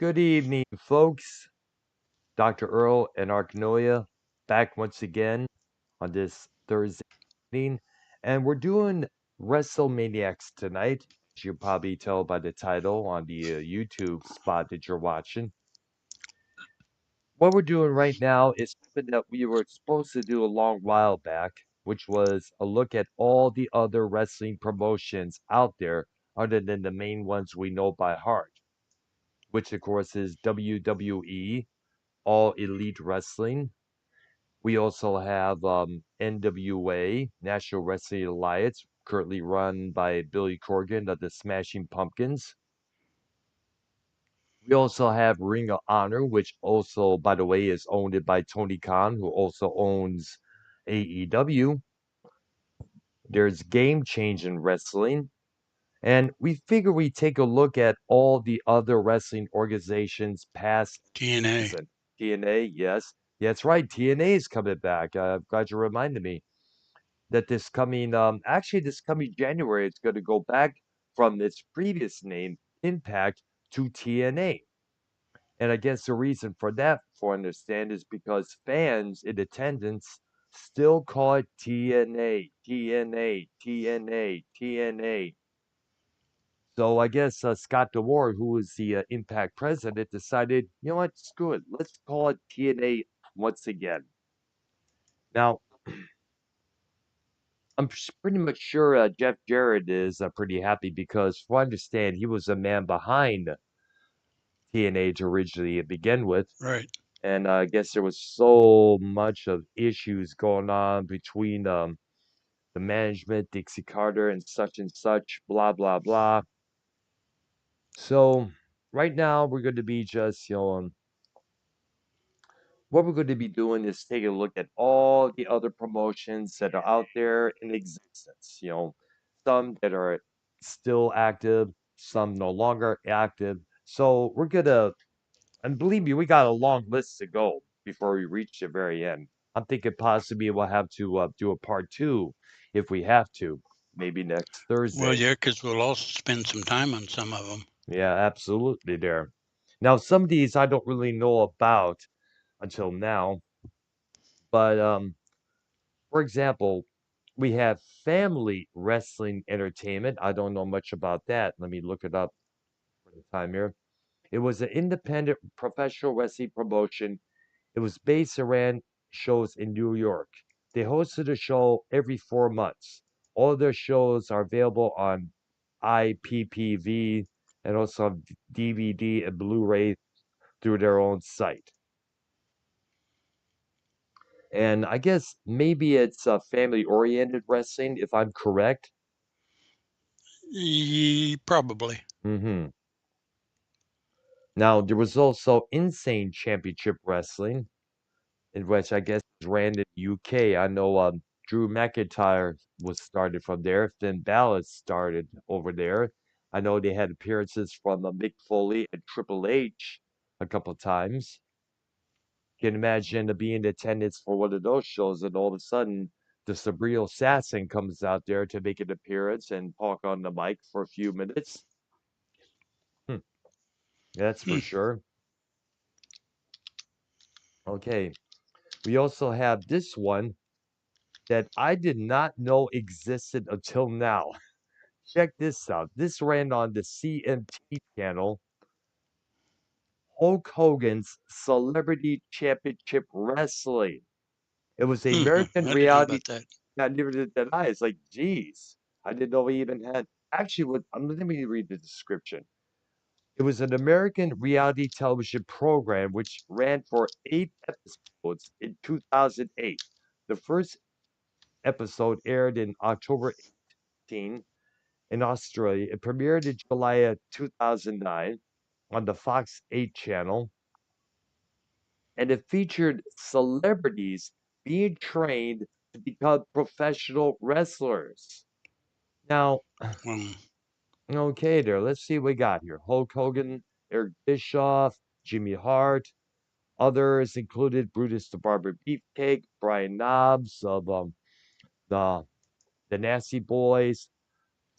Good evening, folks. Dr. Earl and Arknolia back once again on this Thursday evening. And we're doing WrestleManiax tonight, as you probably tell by the title on the YouTube spot that you're watching. What we're doing right now is something that we were supposed to do a long while back, which was a look at all the other wrestling promotions out there other than the main ones we know by heart, which of course is WWE, All Elite Wrestling. We also have NWA, National Wrestling Alliance, currently run by Billy Corgan of the Smashing Pumpkins. We also have Ring of Honor, which also, by the way, is owned by Tony Khan, who also owns AEW. There's Game Changing Wrestling. And we figure we take a look at all the other wrestling organizations past TNA. present. TNA, yes. Yeah, that's right. TNA is coming back. I'm glad you reminded me that this coming January, it's going to go back from its previous name, Impact, to TNA. And I guess the reason for that, for I understand, is because fans in attendance still call it TNA, TNA, TNA, TNA. So I guess Scott DeWard, who was the Impact president, decided, you know what, screw it. Let's call it TNA once again. Now, I'm pretty much sure Jeff Jarrett is pretty happy because, from what I understand, he was the man behind TNA to originally begin with. Right. And I guess there was so much of issues going on between the management, Dixie Carter, and such, blah, blah, blah. So right now we're going to be just, what we're going to be doing is taking a look at all the other promotions that are out there in existence. Some that are still active, some no longer active. So we're going to, and believe me, we got a long list to go before we reach the very end. I'm thinking possibly we'll have to do a part two if we have to, maybe next Well, Thursday. yeah, because we'll also spend some time on some of them. Yeah, absolutely there. Now, some of these I don't really know about until now, but for example, we have Family Wrestling Entertainment. I don't know much about that. Let me look it up for the time here. It was an independent professional wrestling promotion. It was based around shows in New York. They hosted a show every 4 months. All their shows are available on IPPV and also on DVD and Blu-ray through their own site. And I guess maybe it's family-oriented wrestling, if I'm correct. Probably. Hmm. Now, there was also Insane Championship Wrestling, in which I guess ran in the UK. I know Drew McIntyre was started from there. Finn Balor started over there. I know they had appearances from Mick Foley and Triple H a couple times. Can imagine to be in attendance for one of those shows, and all of a sudden, the Sabrina Assassin comes out there to make an appearance and talk on the mic for a few minutes. Hmm, that's for Hmm. sure. Okay. We also have this one that I did not know existed until now. Check this out. This ran on the CMT channel. Hulk Hogan's Celebrity Championship Wrestling. It was the American I didn't know reality. about that. Not never did that. I. It's like, geez, I didn't know we even had. Actually, let me read the description. It was an American reality television program which ran for 8 episodes in 2008. The first episode aired in October 18 in Australia. It premiered in July of 2009 on the Fox 8 channel, and it featured celebrities being trained to become professional wrestlers. Now, Um, okay, there. Let's see what we got here. Hulk Hogan, Eric Bischoff, Jimmy Hart. Others included Brutus the Barber Beefcake, Brian Knobs of the Nasty Boys,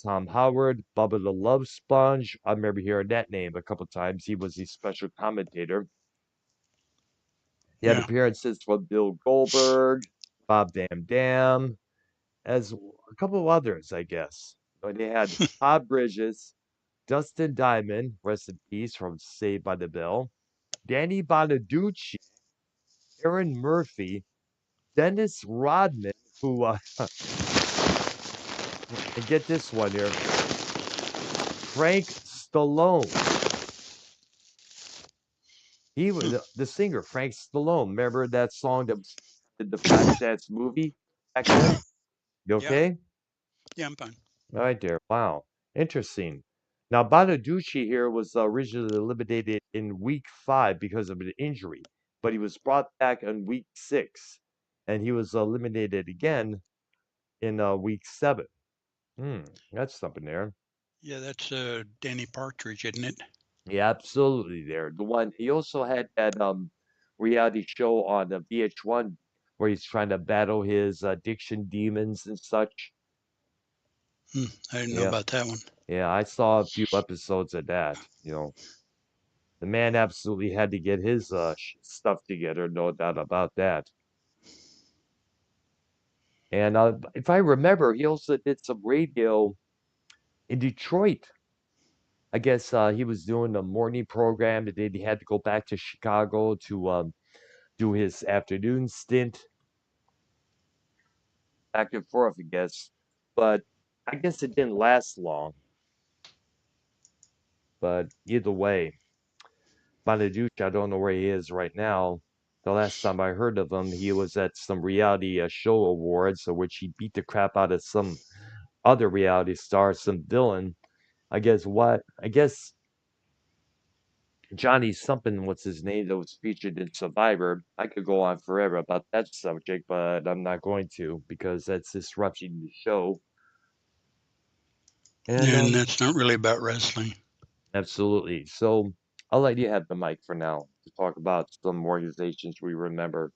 Tom Howard, Bubba the Love Sponge. I remember hearing that name a couple times. He was the special commentator. He had Yeah. appearances from Bill Goldberg, Bob Van Dam, as a couple of others, I guess. But they had Todd Bridges, Dustin Diamond, rest in peace, from Saved by the Bell, Danny Bonaducci, Aaron Murphy, Dennis Rodman, who, and get this one here, Frank Stallone. He was the singer, Frank Stallone. Remember that song that did the Flashdance movie back then? You Yeah. okay? Yeah, I'm fine. All right, there. Wow. Interesting. Now, Bonaducci here was originally eliminated in week 5 because of an injury, but he was brought back in week 6, and he was eliminated again in week 7. That's something there. Yeah, that's Danny Partridge, isn't it? Yeah, absolutely there. The one he also had that reality show on the VH1 where he's trying to battle his addiction demons and such. I didn't know Yeah, about that one. yeah, I saw a few episodes of that. The man absolutely had to get his stuff together, no doubt about that. And if I remember, he also did some radio in Detroit. I guess he was doing a morning program, and then he had to go back to Chicago to do his afternoon stint, back and forth, I guess. But I guess it didn't last long. But either way, Bonaduce, I don't know where he is right now. The last time I heard of him, he was at some reality show awards, in which he beat the crap out of some other reality star, some villain. I guess what? I guess Johnny something, what's his name, that was featured in Survivor. I could go on forever about that subject, but I'm not going to because that's disrupting the show. And Yeah, and that's not really about wrestling. absolutely. So I'll let you have the mic for now to talk about some organizations we remember.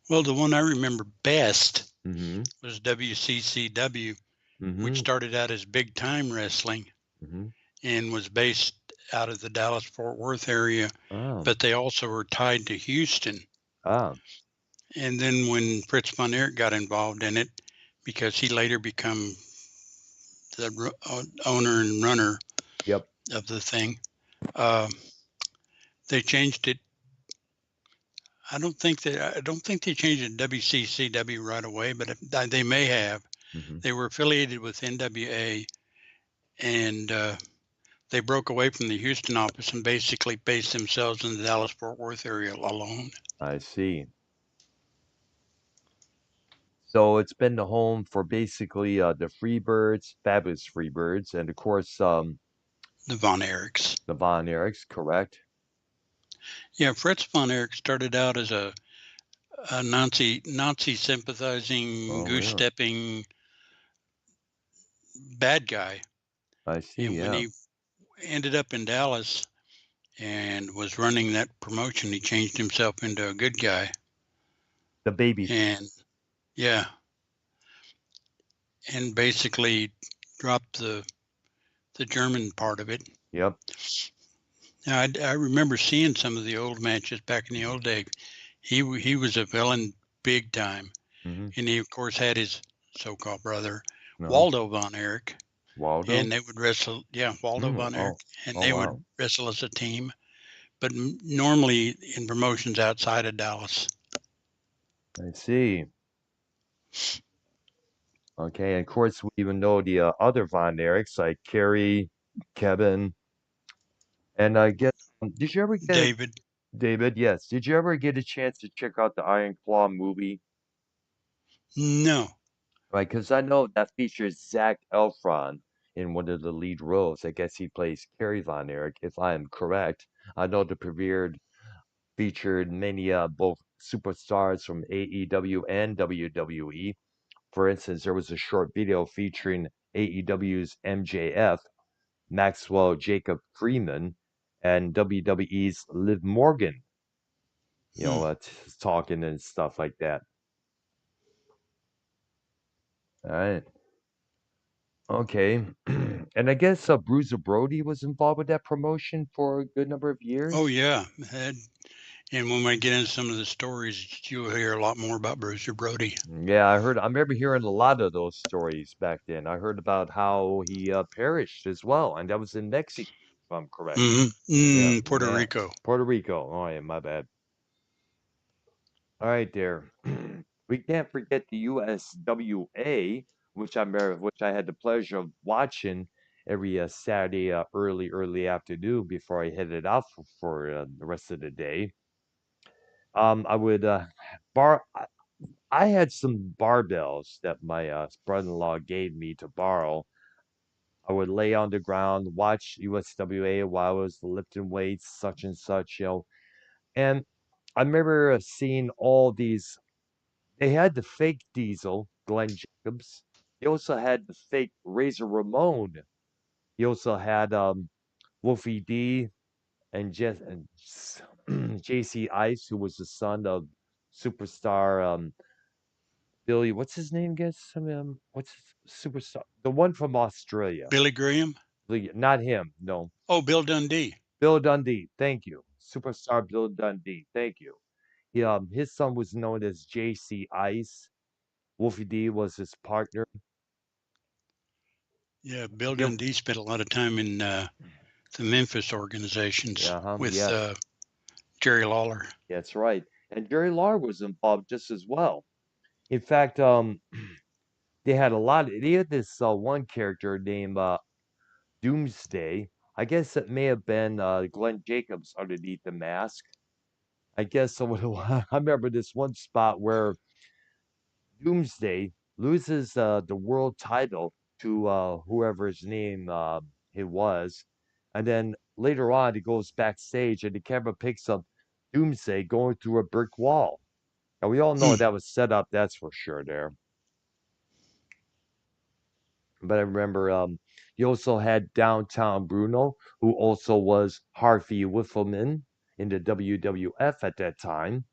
Well, the one I remember best Mm-hmm. was WCCW, which Mm-hmm. started out as big time wrestling Mm-hmm. and was based out of the Dallas Fort Worth area, Oh. but they also were tied to Houston. Ah. And then when Fritz von Erich got involved in it, because he later became the owner and runner Yep. of the thing, uh, they changed it. I don't think they changed it to WCCW right away, but they may have. Mm-hmm. They were affiliated with NWA, and they broke away from the Houston office and basically based themselves in the Dallas Fort Worth area alone. I see. So it's been the home for basically the Freebirds, Fabulous Freebirds, and of course The Von Erichs. the Von Erichs, correct? Yeah, Fritz von Erich started out as a Nazi sympathizing, Oh, goose really? stepping bad guy, I see. and when Yeah. he ended up in Dallas and was running that promotion, he changed himself into a good guy. The baby. And yeah, and basically dropped the German part of it. Yep. Now I remember seeing some of the old matches back in the old days. He was a villain big time, Mm-hmm. and he of course had his so-called brother Uh-huh. Waldo von Erich, Waldo. and they would wrestle. Yeah, Waldo von Erich, Oh. and Oh, they would wow. wrestle as a team, but normally in promotions outside of Dallas. I see. Okay. And of course, we even know the other Von Erichs like Kerry, Kevin, and I guess did you ever get David, David? Yes. Did you ever get a chance to check out the Iron Claw movie? no, Right, because I know that features Zach Efron in one of the lead roles. I guess he plays Kerry Von Erich, if I am correct. I know the premiere featured many both superstars from AEW and WWE. For instance, there was a short video featuring AEW's MJF, Maxwell Jacob Freeman, and WWE's Liv Morgan, hmm. talking and stuff like that. All right. Okay. And I guess Bruiser Brody was involved with that promotion for a good number of Oh years. yeah, and when we get into some of the stories, you'll hear a lot more about Bruiser Brody. Yeah, I remember hearing a lot of those stories back then. I heard about how he perished as well, and that was in Mexico, if I'm correct. Yeah, Puerto yeah. Rico. Puerto Rico. Oh, yeah, my bad. All right, there. We can't forget the USWA, which I had the pleasure of watching every Saturday early afternoon before I headed out for the rest of the day. I would bar. I had some barbells that my brother-in-law gave me to borrow. I would lay on the ground, watch USWA while I was lifting weights, such and such, And I remember seeing all these. They had the fake Diesel, Glenn Jacobs. They also had the fake Razor Ramon. He also had Wolfie D and JC Ice, who was the son of superstar Billy. What's his name? Guess what's his superstar? The one from Australia. Billy Graham. Not him. No, Oh, Bill Dundee. Bill Dundee. Thank you, superstar Bill Dundee. Thank you. His son was known as JC Ice. Wolfie D was his partner. Yeah, Bill He, Dundee spent a lot of time in the Memphis organizations with yeah, Jerry Lawler. that's right. And Jerry Lawler was involved just as well. In fact, they had a lot. They had this one character named Doomsday. I guess it may have been Glenn Jacobs underneath the mask. I guess I remember this one spot where Doomsday loses the world title to whoever his name it was, and then later on he goes backstage and the camera picks up Doomsday going through a brick wall. And we all know Hmm. that was set up, that's for sure. There, but I remember you also had Downtown Bruno, who also was Harvey Whiffleman in the WWF at that time.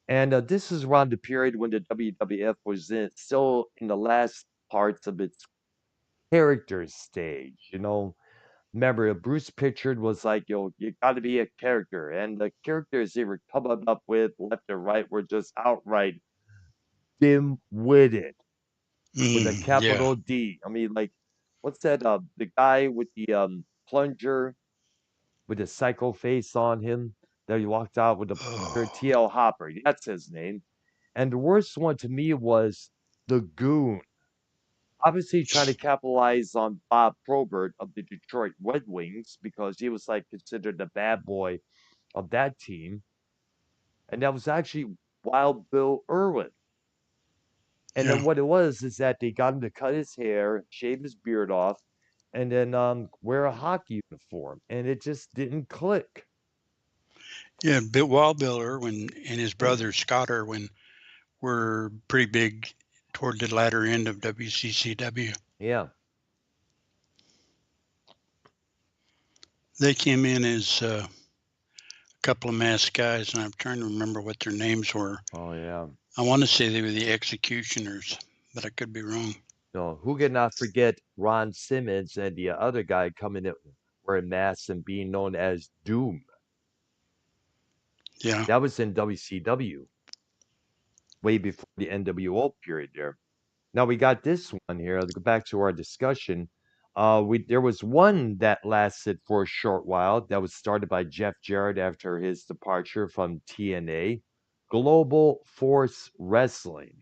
And this is around the period when the WWF was still in the last parts of its character stage. Remember, Bruce Pritchard was like, you got to be a character. And the characters they were coming up with left and right were just outright dim witted with a Yeah. capital D. I mean, like, what's that? The guy with the plunger with the psycho face on him that he walked out with the plunger, Oh, T.L. Hopper. That's his name. And the worst one to me was the Goon. Obviously, trying to capitalize on Bob Probert of the Detroit Red Wings because he was like considered the bad boy of that team. And that was actually Wild Bill Irwin. And yeah. then what it was is that they got him to cut his hair, shave his beard off, and then wear a hockey uniform. And it just didn't click. Yeah, Wild Bill Irwin and his brother Scott Irwin were pretty big toward the latter end of WCCW. Yeah. They came in as a couple of masked guys, and I'm trying to remember what their names were. Oh, yeah. I want to say they were the Executioners, but I could be wrong. No, who could not forget Ron Simmons and the other guy coming in wearing masks and being known as Doom? Yeah, That was in WCW, way before the NWO period there. Now we got this one here. Let's go back to our discussion. There was one that lasted for a short while that was started by Jeff Jarrett after his departure from TNA, Global Force Wrestling.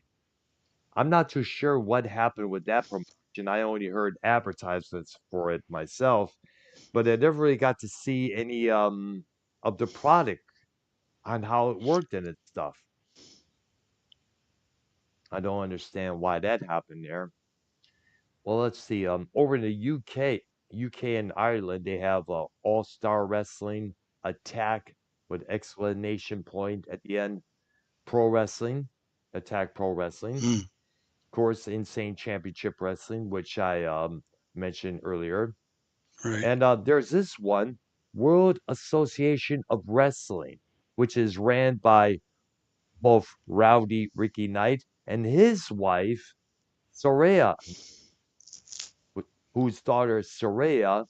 I'm not too sure what happened with that promotion. I only heard advertisements for it myself, but I never really got to see any of the product on how it worked and its stuff. I don't understand why that happened there. Well, let's see. Over in the UK and Ireland, they have All Star Wrestling, Attack with exclamation point at the end, Pro Wrestling, Attack Pro Wrestling. mm, Of course, Insane Championship Wrestling, which I mentioned earlier. right. And there's this one, World Association of Wrestling, which is ran by both Rowdy Ricky Knight and his wife, Soraya. whose daughter Saraya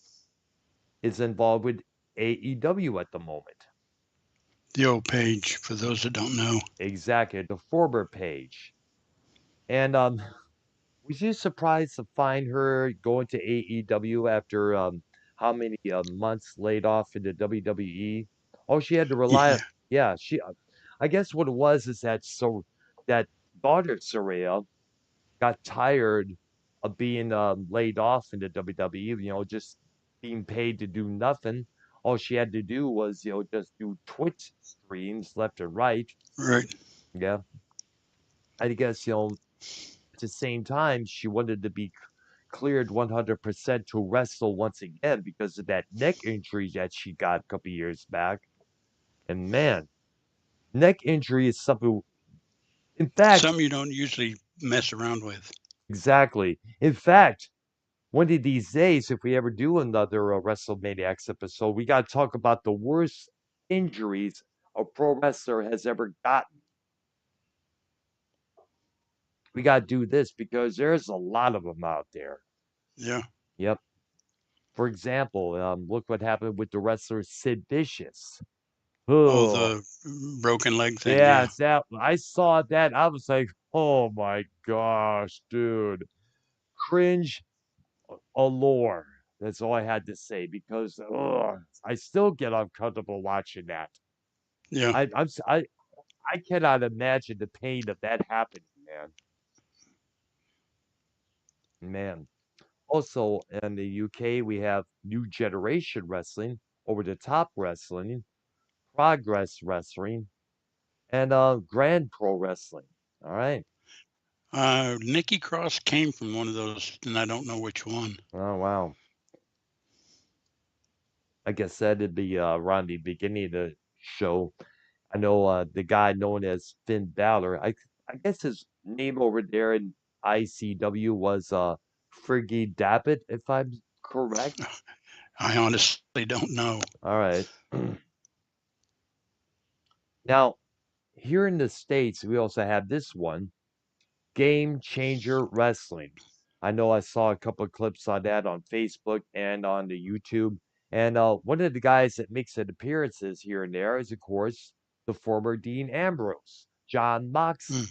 is involved with AEW at the moment. The old Page, for those that don't know. Exactly, the former Page. And was you surprised to find her going to AEW after how many months laid off in the WWE? Oh, she had to rely. Yeah, Yeah, she. I guess what it was is that daughter Saraya got tired of being laid off in the WWE. You know, just being paid to do nothing. All she had to do was just do Twitch streams left and right. right. Yeah, I guess at the same time, she wanted to be cleared 100% to wrestle once again because of that neck injury that she got a couple years back. And man, neck injury is something, in fact, Some you don't usually mess around with. exactly. In fact, one of these days, if we ever do another WrestleManiax episode, we got to talk about the worst injuries a pro wrestler has ever gotten. We got to do this because there's a lot of them out there. Yeah. Yep. For example, look what happened with the wrestler Sid Vicious. Oh, Oh, the broken leg thing. Yeah. yes, that I saw that. I was like, oh my gosh, dude. Cringe allure. That's all I had to say because I still get uncomfortable watching that. Yeah. I I'm s- I cannot imagine the pain of that happening, man. Man. Also in the UK we have New Generation Wrestling, Over the Top Wrestling, Progress Wrestling, and Grand Pro Wrestling. All right. Nikki Cross came from one of those, and I don't know which one. Oh wow. Like I said, it'd be around the beginning of the show. I know the guy known as Finn Balor. I guess his name over there in ICW was Friggy Dabbit, if I'm correct. I honestly don't know. All right. Now, here in the States, we also have this one, Game Changer Wrestling. I know I saw a couple of clips on that on Facebook and on the YouTube. And one of the guys that makes an appearances here and there is, of course, the former Dean Ambrose, John Hmm. Moxley.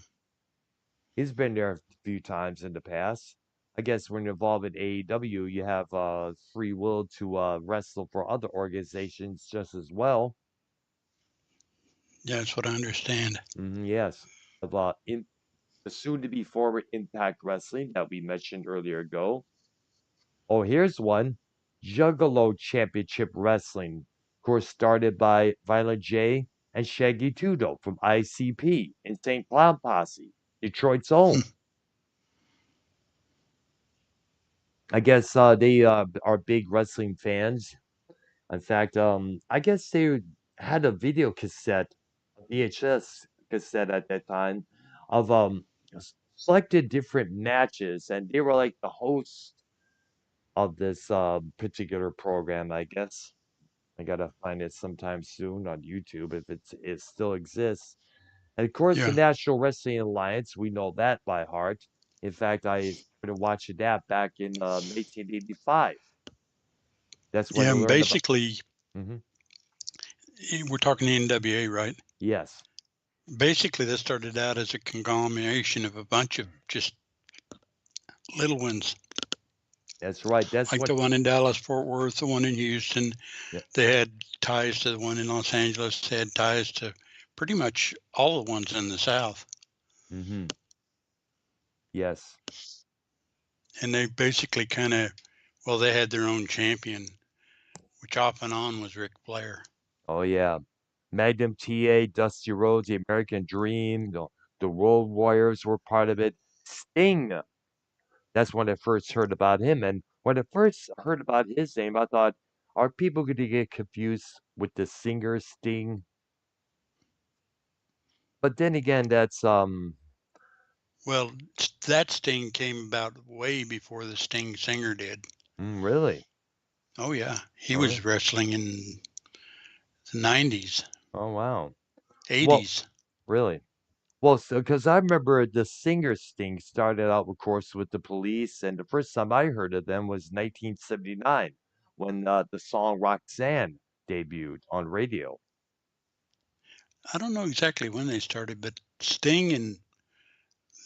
He's been there a few times in the past. I guess when you're involved in AEW, you have free will to wrestle for other organizations just as well. Yeah, that's what I understand. Yes, of the soon-to-be former Impact Wrestling that we mentioned earlier ago. Oh, here's one. Juggalo Championship Wrestling. Of course, started by Violent J and Shaggy Tudo from ICP, Insane Clown Posse, Detroit's own. Hmm. I guess they are big wrestling fans. In fact, I guess they had a video cassette, a VHS cassette at that time of selected different matches, and they were like the host of this particular program, I guess. I gotta find it sometime soon on YouTube if it still exists. And of course, the Yeah. National Wrestling Alliance, we know that by heart. In fact, I started watching that back in 1985. That's when Yeah. I And learned about. basically, Mhm. we're talking NWA, right? Yes, Basically, this started out as a conglomeration of a bunch of just little ones, that's right. That's like what. the one in Dallas, Fort Worth, the one in Houston. Yeah. They had ties to the one in Los Angeles. They had ties to pretty much all the ones in the South. Hmm. Yes. And they basically kind of, well, they had their own champion, which off and on was Ric Flair. Oh yeah. Magnum TA, Dusty Rhodes, the American Dream, the World Warriors were part of it. Sting. That's when I first heard about him. And when I first heard about his name, I thought, are people going to get confused with the singer Sting? But then again, that's Well, that Sting came about way before the Sting singer did. really. Oh, yeah. He Oh, really? was wrestling in the 90s, Oh wow. Well, 80s. really. Well, so because I remember the singer Sting started out, of course, with the Police, and the first time I heard of them was 1979 when the song Roxanne debuted on radio. I don't know exactly when they started, but Sting and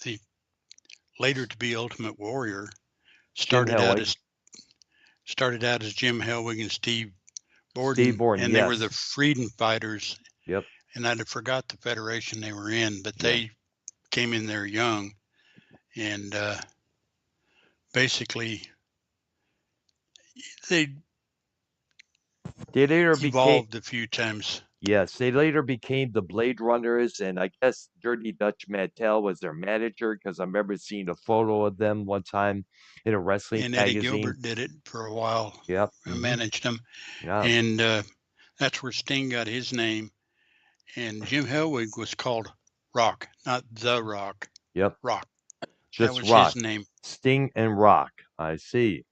the later to be Ultimate Warrior Jim started out Hellwig, as started out as Jim Hellwig and Steve Steve Borden, Borden, and they were the yes. freedom fighters. Yep, And I'd forgot the federation they were in, but yeah. they came in there young and basically they They later became, evolved a few times. yes, they later became the Blade Runners, and I guess Dirty Dutch Mantel was their manager because I remember seeing a photo of them one time in a wrestling And Eddie magazine. Gilbert did it for a while, Yep, managed them, yeah, and that's where Sting got his name. And Jim Hellwig was called Rock, not the Rock. yep. Rock. That Just was his Rock. name. Sting and Rock. I see.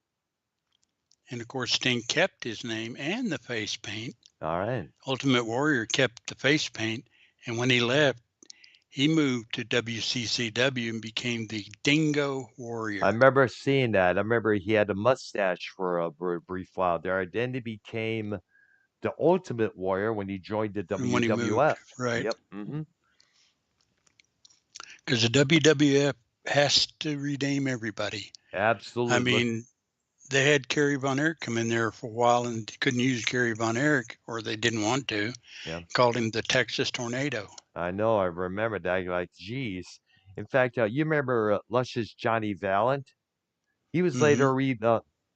And of course, Sting kept his name and the face paint. All right. Ultimate Warrior kept the face paint, and when he left, he moved to WCCW and became the Dingo I Warrior. remember seeing that. I remember he had a mustache for a brief while there. Then he became the Ultimate Warrior when he joined the And when he moved, WWF. right? Yep. Because the WWF has to redeem everybody. I Absolutely. Look, mean, they had Kerry Von Erich come in there for a while and couldn't use Kerry Von Erich, or they didn't want to. yeah. Called him the Texas Tornado. I know. I remember that. Like, geez. In fact, you remember Lush's Johnny Valent? He was Hmm. later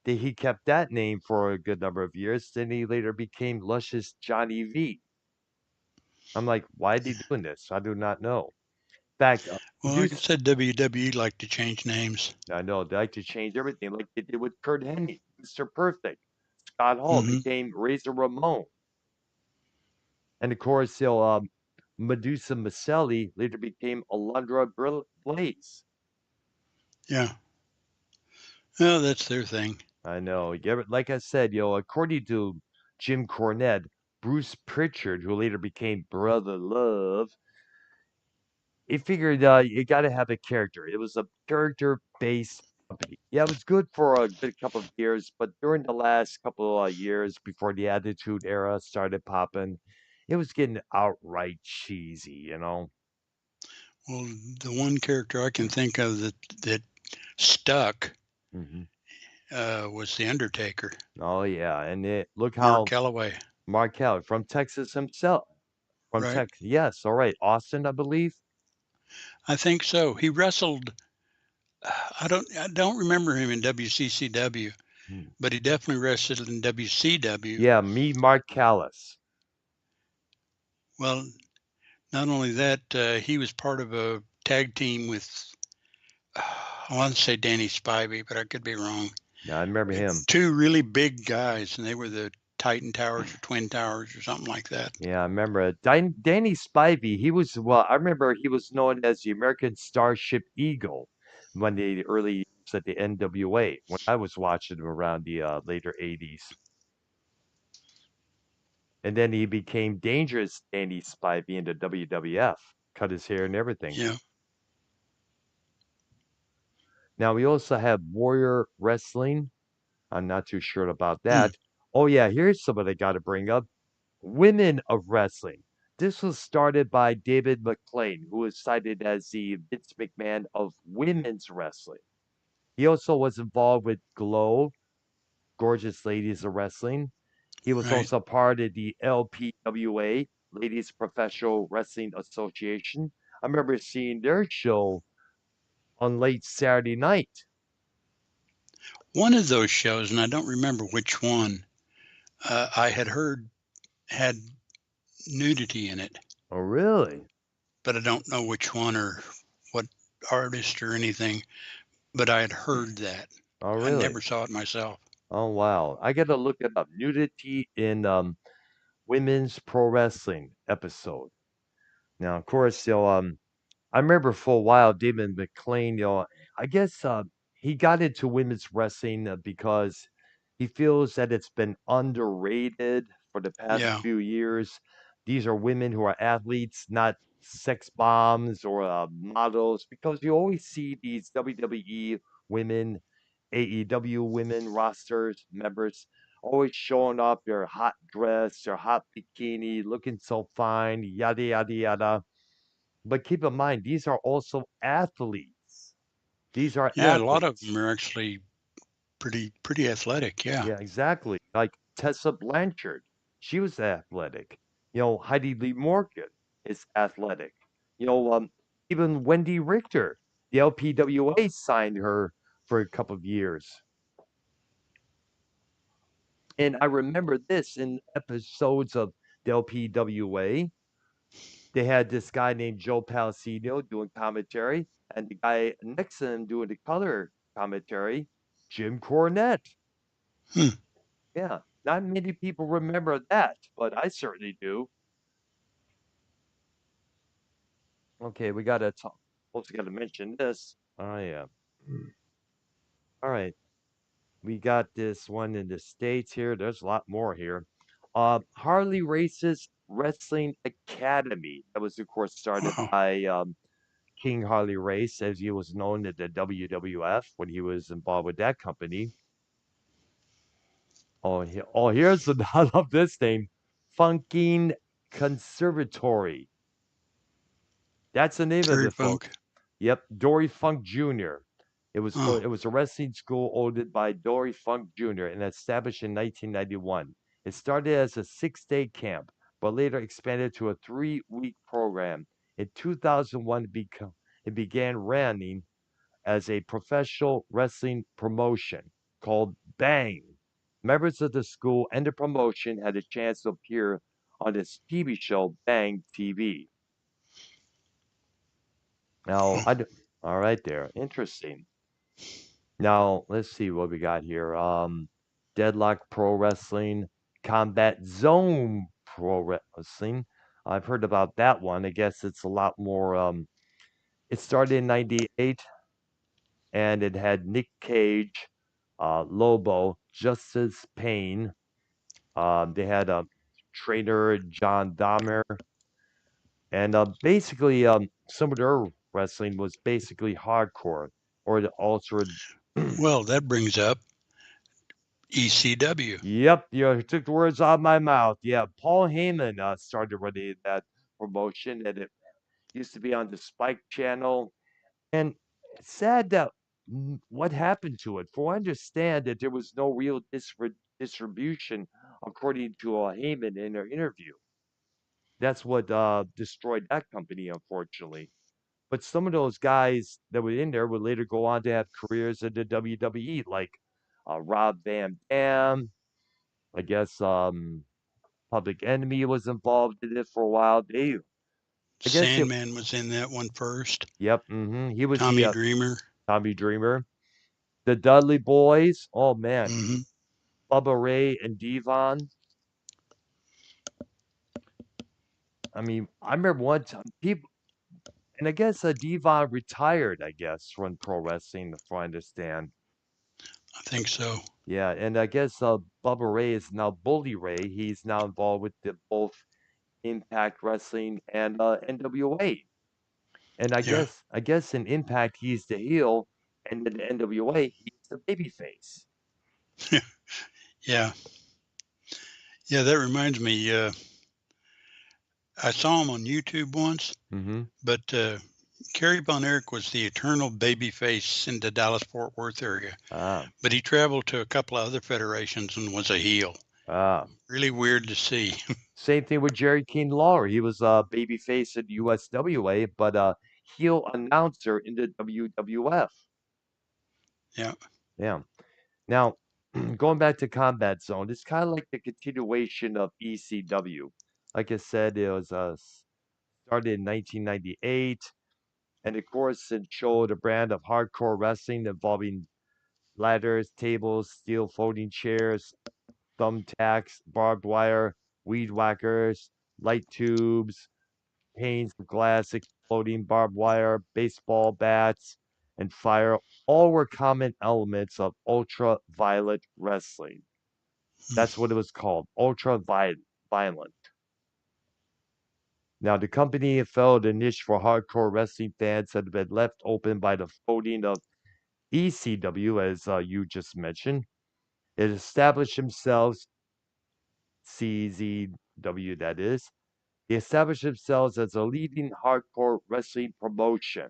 he kept that name for a good number of years. Then he later became Lush's Johnny V. I'm like, why is he doing this? I do not know. In fact, Well, like I said, WWE like to change names. I know they like to change everything, like they did with Kurt Hennig, Mr. Perfect. Scott Hall Hmm. became Razor Ramon, and of course, Medusa Maselli later became Alundra Blaze. Yeah. Well, that's their thing. I know. Yeah, like I said, according to Jim Cornette, Bruce Pritchard, who later became Brother Love, he figured you got to have a character. It was a character-based company. Yeah, it was good for a good couple of years, but during the last couple of years before the Attitude Era started popping, it was getting outright cheesy. Well, the one character I can think of that stuck Hmm. was the Undertaker, Oh yeah, and look Mark how Calloway. Mark Calaway from Texas himself, from Right? Texas. Yes, all right, Austin, I believe. I think so. He wrestled. I don't remember him in WCCW, Hmm. but he definitely wrestled in WCW. Yeah, me, Mark Callis. Well, not only that, he was part of a tag team with, I want to say Danny Spivey, but I could be wrong. Yeah, I remember him. Two really big guys, and they were the Titan Towers or Twin Towers or something like that. Yeah, I remember Danny Spivey. I remember he was known as the American Starship Eagle when the early years at the NWA, when I was watching him around the later 80s. And then he became Dangerous Danny Spivey in the WWF, cut his hair and everything. Yeah, Now, we also have Warrior Wrestling. I'm not too sure about mm, that. Oh, yeah, here's somebody I got to bring up. Women of Wrestling. This was started by David McLean, who is cited as the Vince McMahon of women's wrestling. He also was involved with Glow, Gorgeous Ladies of Wrestling. He was right. also part of the LPWA, Ladies Professional Wrestling Association. I remember seeing their show on late Saturday night. One of those shows, and I don't remember which one, I had heard had nudity in it, Oh, really? but I don't know which one or what artist or anything. But I had heard that. Oh, I really? never saw it myself. Oh, wow. I got to look it up. Nudity in women's pro wrestling episode. Now, of course, I remember for a while David McLean, I guess he got into women's wrestling because he feels that it's been underrated for the past Yeah. few years. These are women who are athletes, not sex bombs or models, because you always see these WWE women, AEW women rosters members always showing up their hot dress, their hot bikini, looking so fine, yada yada yada. But keep in mind, these are also athletes. These are Yeah, a lot of them athletes. are actually pretty athletic. Yeah. Yeah, exactly. Like Tessa Blanchard, she was athletic. Heidi Lee Morgan is athletic. You know, um, Even Wendy Richter, the LPWA signed her for a couple of years. And I remember this in episodes of the LPWA. They had this guy named Joe Palacino doing commentary, and the guy next to him doing the color commentary, Jim Cornette. Hmm. Yeah, not many people remember that, but I certainly do. Okay, we gotta talk. Also, gotta mention this. Oh yeah. All right, we got this one in the states here. There's a lot more here. Harley Race's Wrestling Academy. That was, of course, started Wow. by King Harley Race, as he was known at the WWF when he was involved with that company. Here's I love this name, Funking Conservatory. That's the name of Terry it, Funk. folks. Yep, Dory Funk Jr. Oh, It was a wrestling school owned by Dory Funk Jr. and established in 1991. It started as a 6-day camp, but later expanded to a 3-week program. In 2001, it began running as a professional wrestling promotion called Bang. Members of the school and the promotion had a chance to appear on this TV show Bang TV. Now, oh, all right there, interesting. Now, let's see what we got here. Deadlock Pro Wrestling, Combat Zone Pro Wrestling. I've heard about that one. I guess it's a lot more. It started in '98, and it had Nick Cage, Lobo, Justice Payne. They had a trainer, John Dahmer, and basically, some of their wrestling was basically hardcore or the altered. well, that brings up ECW. Yep, you took the words out of my mouth. Yeah, Paul Heyman started running that promotion, and it used to be on the Spike channel. And it's sad that what happened to it. For I understand that there was no real distribution, according to Heyman in their interview. That's what destroyed that company, unfortunately. But some of those guys that were in there would later go on to have careers in the WWE, like Rob Van Dam. I guess Public Enemy was involved in it for a while. I guess it. Sandman was in that one first. Yep, he was the Tommy Dreamer. Tommy Dreamer. The Dudley Boys. Oh man, Hmm. Bubba Ray and Devon. I mean, I remember one time people, and I guess Devon retired. I guess from pro wrestling, if I understand. I think so. Yeah, and I guess Bubba Ray is now Bully Ray. He's now involved with both Impact Wrestling and NWA. And Yeah. I guess in Impact he's the heel, and in the NWA he's the babyface. Yeah. Yeah. That reminds me. I saw him on YouTube once, Mm-hmm. but Kerry Von Erich was the eternal baby face in the Dallas Fort Worth area. Ah, But he traveled to a couple of other federations and was a heel. ah. Really weird to see. Same thing with Jerry King Lawler. He was a babyface in USWA, but a heel announcer in the WWF. Yeah. Yeah. Now, going back to Combat Zone, it's kind of like the continuation of ECW. Like I said, it was started in 1998, and of course, it showed a brand of hardcore wrestling involving ladders, tables, steel folding chairs, thumbtacks, barbed wire, weed whackers, light tubes, panes of glass exploding, barbed wire, baseball bats, and fire all were common elements of ultraviolet wrestling. Hmm. That's what it was called, ultraviolet. Now, the company filled a niche for hardcore wrestling fans that had been left open by the folding of ECW, as you just mentioned. It established themselves, CZW that is, they established themselves as a leading hardcore wrestling promotion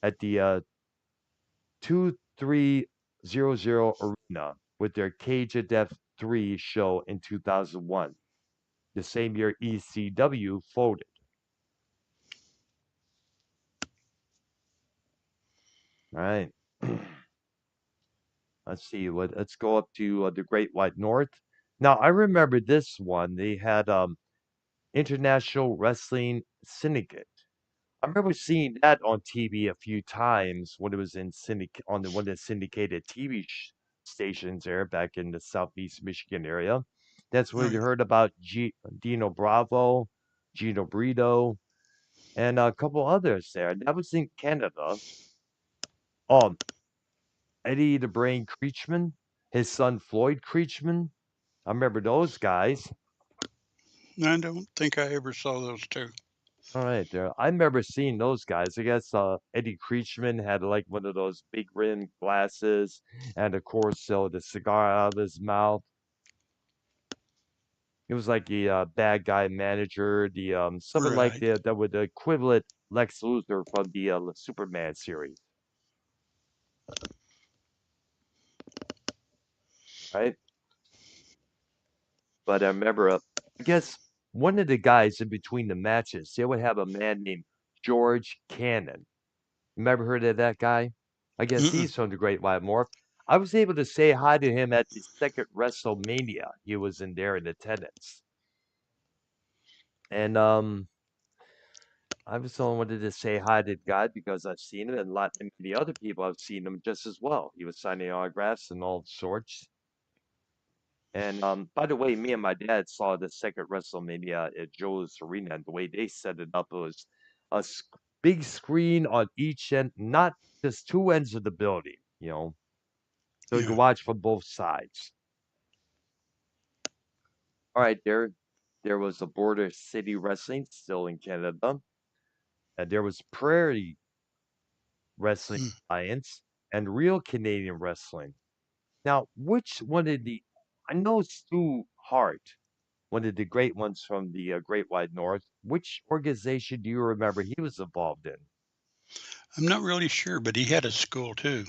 at the 2300 Arena with their Cage of Death 3 show in 2001, the same year ECW folded. All right. Let's see. Let's go up to the Great White North. Now, I remember this one. They had International Wrestling Syndicate. I remember seeing that on TV a few times when it was in on the one of the syndicated TV stations there back in the southeast Michigan area. That's where Oh, you yeah. heard about Dino Bravo, Gino Brito, and a couple others there. That was in Canada. Oh, Eddie the Brain Creechman, his son Floyd Creechman. I remember those guys. I don't think I ever saw those two. All right, there. I remember seeing those guys. I guess Eddie Creechman had like one of those big rimmed glasses, and of course, so the cigar out of his mouth. It was like the bad guy manager, the something like Right. the that would the equivalent Lex Luthor from the Superman series, right? But I remember, I guess one of the guys in between the matches, they would have a man named George Cannon. You ever heard of that guy? I guess Mm-mm. he's from the Great White North. I was able to say hi to him at the second WrestleMania. He was in there in attendance. And I was only wanted to say hi to the guy because I've seen him and a lot and the other people I've seen him just as well. He was signing autographs and all sorts. And by the way, me and my dad saw the second WrestleMania at Joe's Arena, and the way they set it up was a big screen on each end, not just two ends of the building, so you Yeah. can watch from both sides. All right, there was a Border City Wrestling still in Canada, and there was Prairie Wrestling Mm. Alliance and Real Canadian Wrestling. Now, which one of the I know Stu Hart, one of the great ones from the Great White North. Which organization do you remember he was involved in? I'm not really sure, but he had a school too.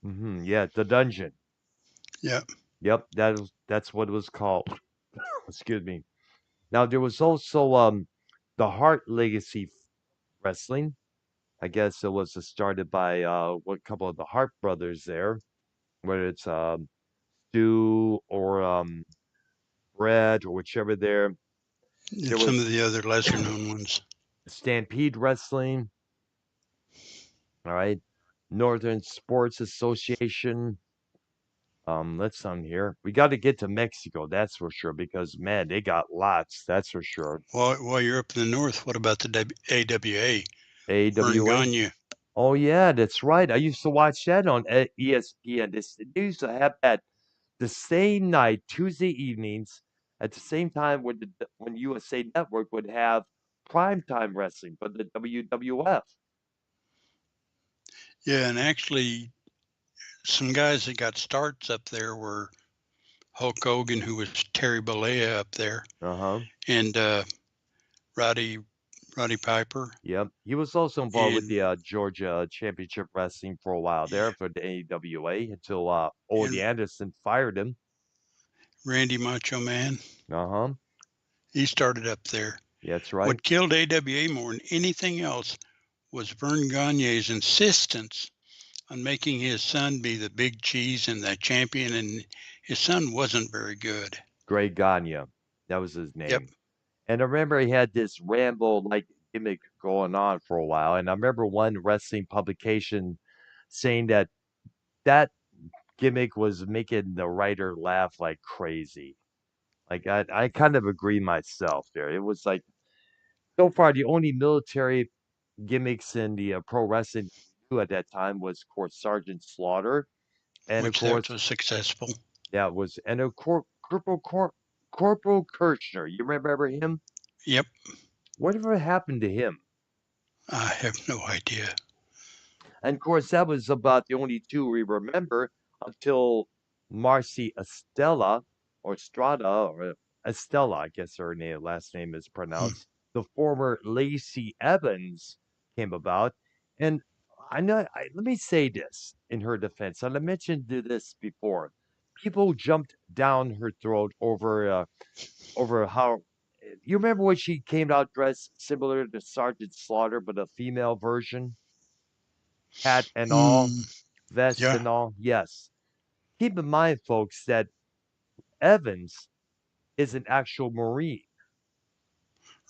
Yeah, the Dungeon. Yeah. Yep, that's what it was called. Excuse me. Now there was also the Hart Legacy Wrestling. I guess it was started by what couple of the Hart brothers there, whether it's Stu or Brett or whichever there. And There some was of the other lesser known ones. Stampede Wrestling. All right, Northern Sports Association. Let's on here. We got to get to Mexico, that's for sure, because man, they got lots, that's for sure. While you're up in the north, what about the AWA? Vern AWA. Gagne. Oh yeah, that's right. I used to watch that on ESPN. They used to have that the same night, Tuesday evenings, at the same time when USA Network would have primetime wrestling for the WWF. Yeah, and actually, some guys that got starts up there were Hulk Hogan, who was Terry Bollea up there, Uh huh. and Roddy Roddy Piper, Yep. He was also involved with and the Georgia Championship Wrestling for a while there for the AWA until Ole and Anderson fired him. Randy Macho Man. Uh huh. He started up there. Yeah, that's right. What killed AWA more than anything else was Vern Gagne's insistence on making his son be the big cheese and the champion, and his son wasn't very good. Greg Gagne. That was his Yep. name. And I remember he had this Rambo like gimmick going on for a while. And I remember one wrestling publication saying that that gimmick was making the writer laugh like crazy. Like I kind of agree myself there. It was like so far the only military gimmicks in the pro wrestling at that time was, of course, Sergeant Slaughter, and of Which that course, was successful. that was Corporal Kirchner. You remember him? Yep. Whatever happened to him? I have no idea. And of course, that was about the only two we remember until Marcy Estella or Strada or Estella, I guess her last name is Hmm. pronounced. The former Lacey Evans came about, and I know. Let me say this in her defense, and I mentioned this before. People jumped down her throat over how. You remember when she came out dressed similar to Sergeant Slaughter, but a female version, hat and all, Hmm. vest Yeah. and all? Yes. Keep in mind, folks, that Evans is an actual Marine,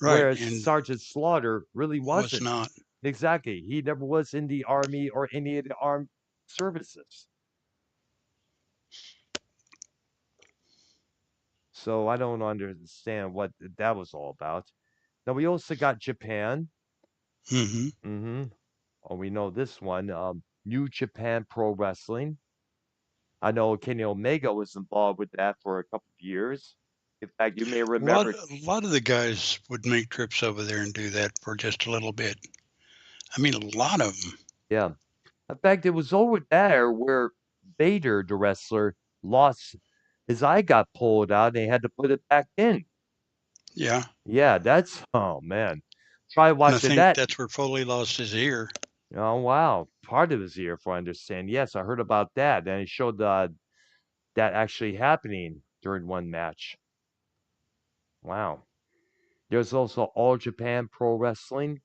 Right. whereas And Sergeant Slaughter really was wasn't. not. Exactly. He never was in the Army or any of the armed services. So I don't understand what that was all about. Now, we also got Japan. Hmm. Hmm. Oh, we know this one. New Japan Pro Wrestling. I know Kenny Omega was involved with that for a couple of years. In fact, you may remember, A lot of the guys would make trips over there and do that for just a little bit. I mean, a lot of them. yeah. In fact, it was over there where Vader, the wrestler, lost his eye got pulled out and they had to put it back in. Yeah. Yeah, that's oh man. Try And I watching think that. that's where Foley lost his ear. Oh wow. Part of his ear, if I understand. Yes, I heard about that. And he showed that actually happening during one match. Wow. There's also All Japan Pro Wrestling,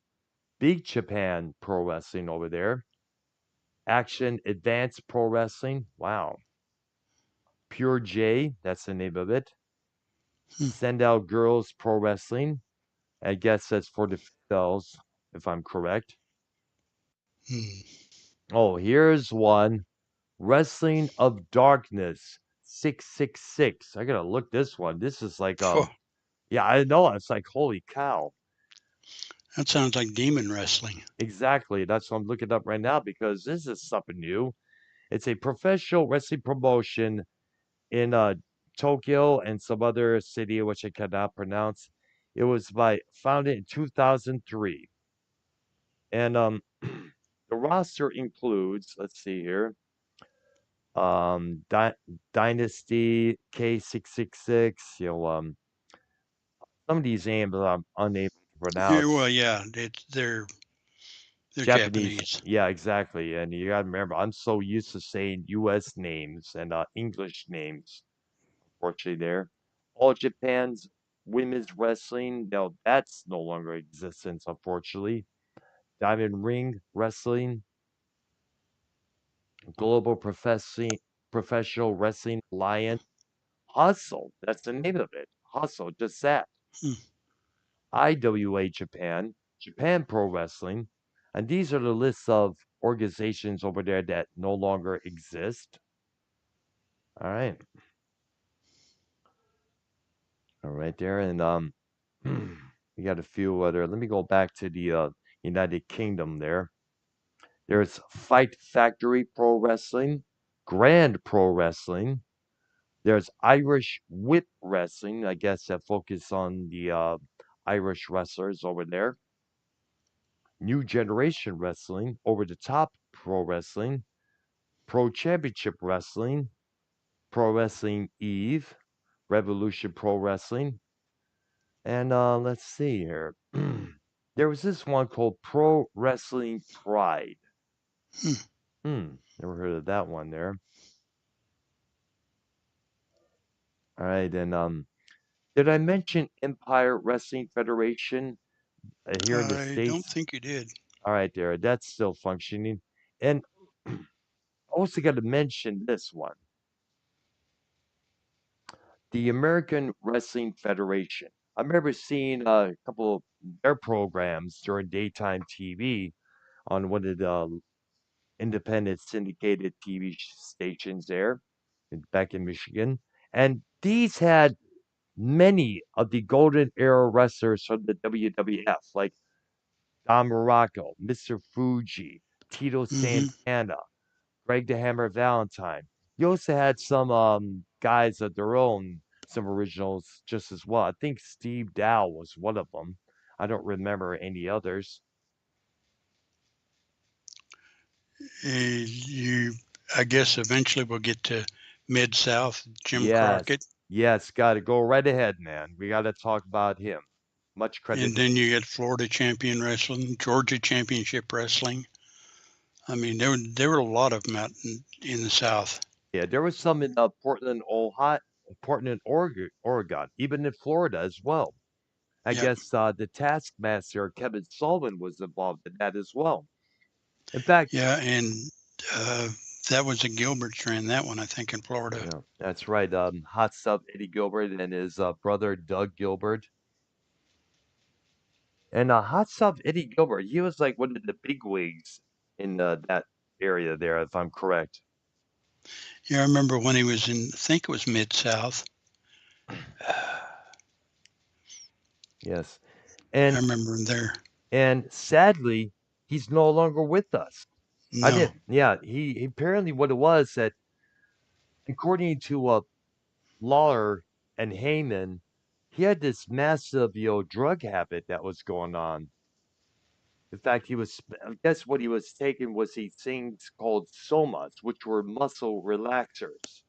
Big Japan Pro Wrestling over there. Action Advanced Pro Wrestling. Wow. Pure J, that's the name of it. Hmm. Send Out Girls Pro Wrestling. I guess that's for the females, if I'm correct. Hmm. Oh, here's one. Wrestling of Darkness 666. I gotta look this one. This is like Phew. yeah, I know. It's like holy cow. That sounds like demon wrestling. Exactly. That's what I'm looking up right now because this is something new. It's a professional wrestling promotion in Tokyo and some other city which I cannot pronounce. It was founded in 2003, and the roster includes, let's see here, Dynasty K666. Some of these names I'm unable to Yeah, well, pronounce. yeah, they're Japanese, Japanese. yeah, exactly. And you gotta remember, I'm so used to saying U.S. names and English names. Unfortunately, there. All Japan's women's wrestling, no, that's no longer in existence, unfortunately. Diamond Ring Wrestling, Global Professional Wrestling Alliance, Hustle, that's the name of it. Hustle, just that. Hmm. IWA Japan, Japan Pro Wrestling, and these are the lists of organizations over there that no longer exist. All right, all right there, and we got a few other. Let me go back to the United Kingdom. There's Fight Factory Pro Wrestling, Grand Pro Wrestling. There's Irish Whip Wrestling. I guess that focus on the Irish wrestlers over there. New Generation Wrestling, Over the Top Pro Wrestling, Pro Championship Wrestling, Pro Wrestling Eve, Revolution Pro Wrestling, and let's see here. There was this one called Pro Wrestling Pride. Hmm. Never heard of that one there. All right, and did I mention Empire Wrestling Federation here in the I don't States? think you did. All right, there, that's still functioning. And also got to mention this one, the American Wrestling Federation. I remember seeing a couple of their programs during daytime TV on one of the independent syndicated TV stations there back in Michigan. And these had many of the golden era wrestlers from the WWF, like Don Morocco, Mr. Fuji, Tito Hmm. Santana, Greg the Hammer Valentine. You also had some guys of their own, some originals just as well. I think Steve Dow was one of them. I don't remember any others. You, I guess, eventually we'll get to Mid South, Jim Yes, Crockett, yes, got to go right ahead, man. We got to talk about him. Much credit. and then you get Florida Champion Wrestling, Georgia Championship Wrestling. I mean, there were a lot of them out in the South. Yeah, there was some in Portland, Ohio, Portland, Oregon, even in Florida as well. I Yep. guess the Taskmaster Kevin Sullivan was involved in that as well. In fact, Yeah, and uh, that was a Gilbert's ran that one, I think, in Florida. yeah, that's right. Hot Stuff Eddie Gilbert and his brother Doug Gilbert. And Hot Stuff Eddie Gilbert, he was like one of the big wigs in that area there, if I'm correct. Yeah, I remember when he was in, I think it was Mid South. Yes. I And remember him there. sadly, he's no longer with us. I No. didn't. Yeah, he apparently what it was that according to Lawler and Heyman, he had this massive, drug habit that was going on. In fact, I guess what he was taking was these things called somas, which were muscle relaxers.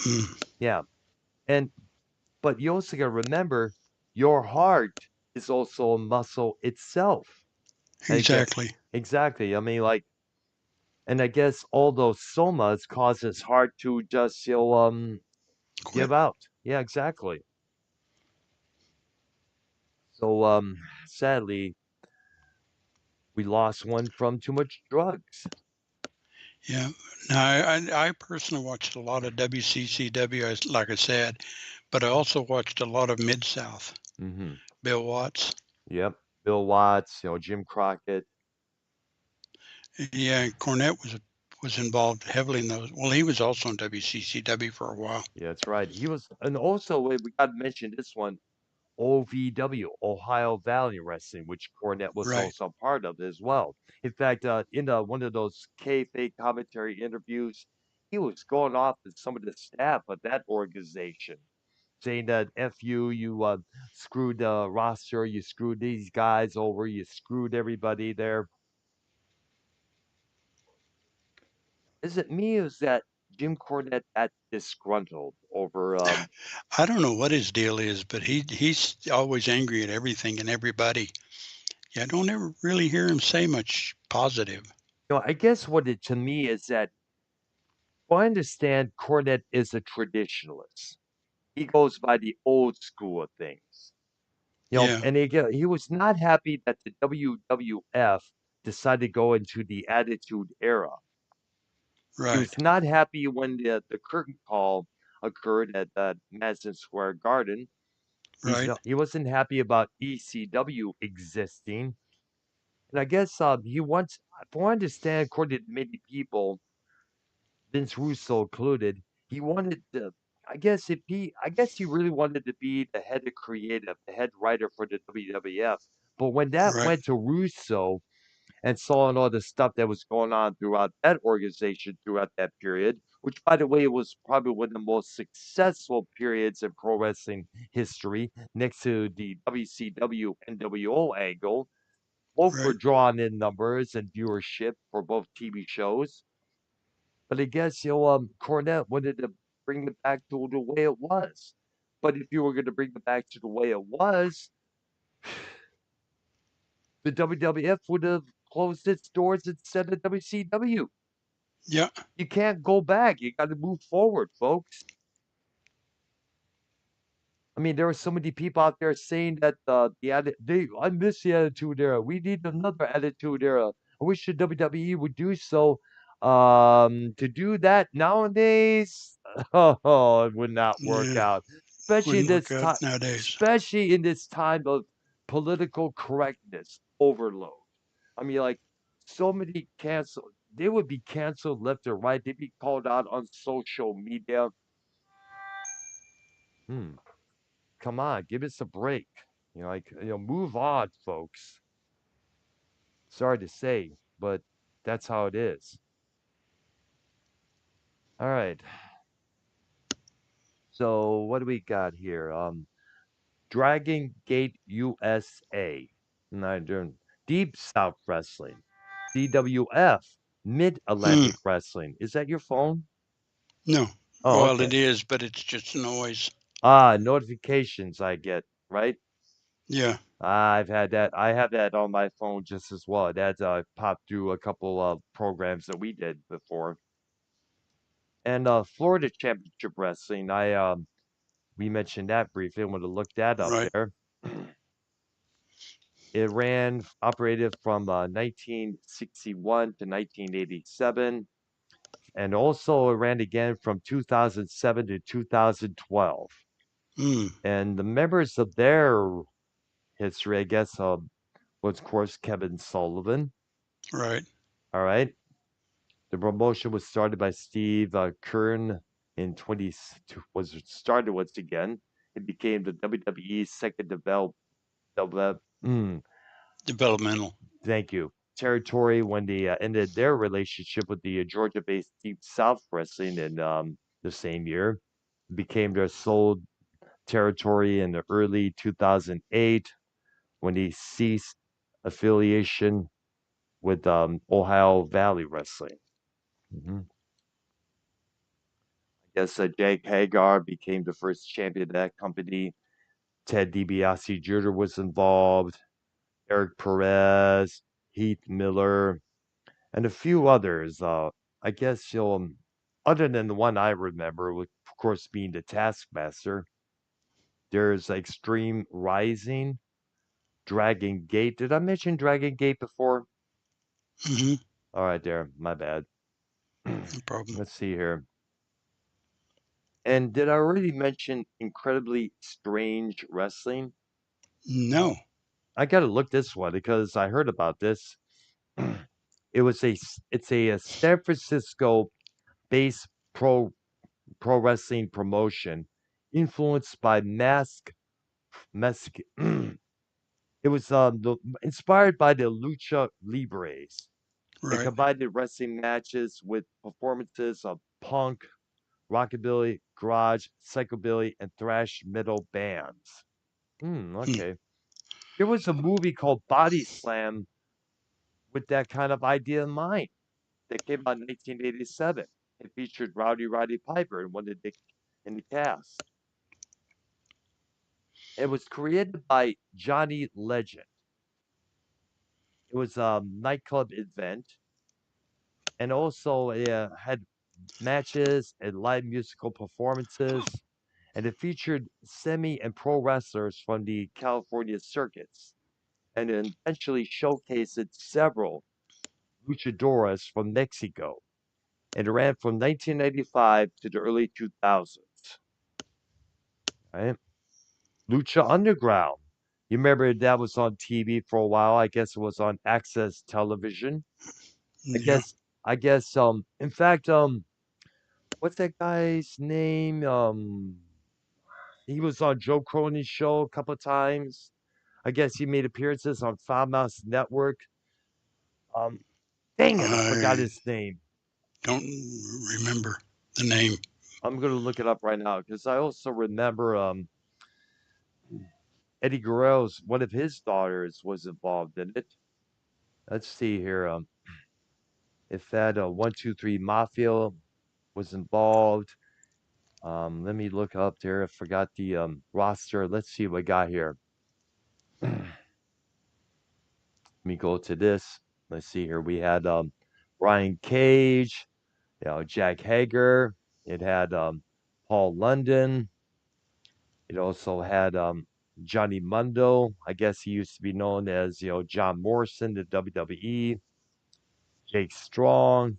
Mm, Yeah. And, but you also got to remember your heart is also a muscle itself. And again, exactly. exactly. I mean, like, and I guess all those somas cause his heart to just, Quit. give out. Yeah, exactly. So, sadly, we lost one from too much drugs. Yeah. Now, I personally watched a lot of WCCW, like I said, but I also watched a lot of Mid South. Hmm. Bill Watts. Yep. Bill Watts, Jim Crockett. Yeah, Cornette was involved heavily in those. Well, he was also in WCCW for a while. Yeah, that's right. He was, and also we got to mention this one, OVW, Ohio Valley Wrestling, which Cornette was Right, also part of as well. In fact, in one of those kayfabe commentary interviews, he was going off at some of the staff of that organization, saying that "f you, you screwed the roster, you screwed these guys over, you screwed everybody there." Is it me or is that Jim Cornette that disgruntled over I don't know what his deal is, but he's always angry at everything and everybody. Yeah, I don't ever really hear him say much positive. I guess what it to me is that well, I understand Cornette is a traditionalist. He goes by the old school of things. Yeah, And he was not happy that the WWF decided to go into the Attitude Era. He right, was not happy when the curtain call occurred at Madison Square Garden. right, He wasn't happy about ECW existing. And I guess he wants, from what I understand, according to many people, Vince Russo included, he wanted to. I guess he really wanted to be the head of creative, the head writer for the WWF. But when that right, went to Russo and saw all the stuff that was going on throughout that organization throughout that period, which by the way was probably one of the most successful periods in pro wrestling history, next to the WCW NWO angle. Both were right. drawn in numbers and viewership for both TV shows. But I guess Cornette wanted to bring it back to the way it was. But if you were going to bring it back to the way it was, the WWF would have closed its doors instead of WCW. Yeah, You can't go back. You got to move forward, folks. I mean, there are so many people out there saying that I miss the Attitude Era. We need another Attitude Era. I wish the WWE would do so. To do that nowadays, oh, it would not work yeah. out, especially in Wouldn't work this out time, nowadays. especially in this time of political correctness overload. I mean, like so many canceled, they would be canceled left or right. They'd be called out on social media. Hmm. Come on, give us a break. Move on, folks. Sorry to say, but that's how it is. All right. So what do we got here? Dragon Gate USA. Not doing Deep South Wrestling, DWF, Mid Hmm. Atlantic Wrestling. Is that your phone? No. Oh, Well, okay. it is, but it's just noise. Notifications I get, right? Yeah. I've had that. I have that on my phone just as well. That's popped through a couple of programs that we did before. And Florida Championship Wrestling, I we mentioned that briefly. I want to look that up Right. there. It operated from 1961 to 1987, and also it ran again from 2007 to 2012. Hmm. And the members of their history, I guess, was, of course, Kevin Sullivan. Right. All right. The promotion was started by Steve Kern in 20, was started once again. It became the WWE's second develop, Developmental. thank you, territory when they ended their relationship with the Georgia-based Deep South Wrestling in the same year. It became their sole territory in the early 2008 when he ceased affiliation with Ohio Valley Wrestling. Mhm. I guess Jake Hagar became the first champion of that company. Ted DiBiase Jr. was involved. Eric Perez, Heath Miller, and a few others. I guess other than the one I remember, with of course being the Taskmaster. There's Extreme Rising, Dragon Gate. Did I mention Dragon Gate before? Hmm. All right, there. My bad. No problem. Let's see here. And did I already mention Incredibly Strange Wrestling? No. I got to look this one because I heard about this. It's a San Francisco based pro wrestling promotion influenced by mask. It was inspired by the Lucha Libres. It Right. combined the wrestling matches with performances of punk, rockabilly, garage, psychobilly, and thrash metal bands. Hmm. Okay. There was a movie called Body Slam with that kind of idea in mind that came out in 1987. It featured Roddy Piper in one of in the cast. It was created by Johnny Legend. It was a nightclub event, and also it had matches and live musical performances, and it featured semi and pro wrestlers from the California circuits, and it eventually showcased several luchadoras from Mexico, and it ran from 1995 to the early 2000s. Right? Lucha Underground. You remember that was on TV for a while. I guess it was on Access Television. I Yeah. guess I guess in fact what's that guy's name? He was on Joe Cronin's show a couple of times. I guess he made appearances on Farmhouse Network. Um Dang it, I forgot I his name. don't remember the name. I'm gonna look it up right now because I also remember Eddie Guerrero's one of his daughters was involved in it. Let's see here. If that 123 Mafia was involved. Let me look up there. I forgot the roster. Let's see what we got here. Let me go to this. Let's see here. We had Brian Cage, Jack Hager. It had Paul London. It also had Johnny Mundo. I guess he used to be known as John Morrison, the WWE. Jake Strong.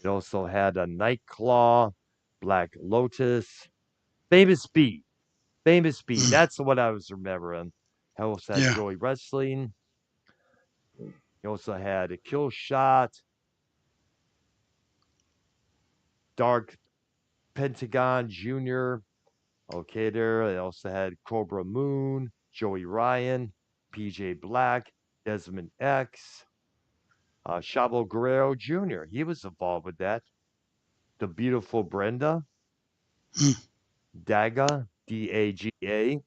It also had a Nightclaw, Black Lotus, Famous B. Famous B. Hmm. That's what I was remembering. He also had Yeah. Joey Wrestling. He also had a Kill Shot, Dark Pentagon Jr. Okay, there. They also had Cobra Moon, Joey Ryan, PJ Black, Desmond X, Chavo Guerrero Jr. He was involved with that. The Beautiful Brenda, Hmm. Daga, DAGA,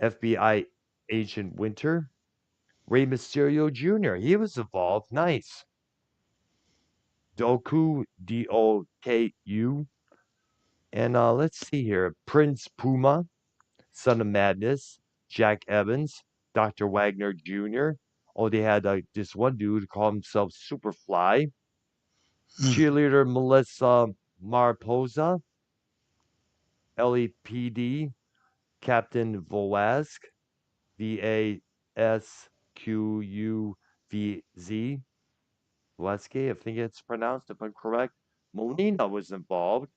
FBI Agent Winter, Rey Mysterio Jr. He was involved. Nice. Doku, Doku. And let's see here. Prince Puma, Son of Madness, Jack Evans, Dr. Wagner Jr. Oh, they had this one dude call himself Superfly. Hmm. Cheerleader Melissa Mariposa, LEPD, Captain Volazk, VASQUVZ, Valeski, I think it's pronounced, if I'm correct. Molina was involved.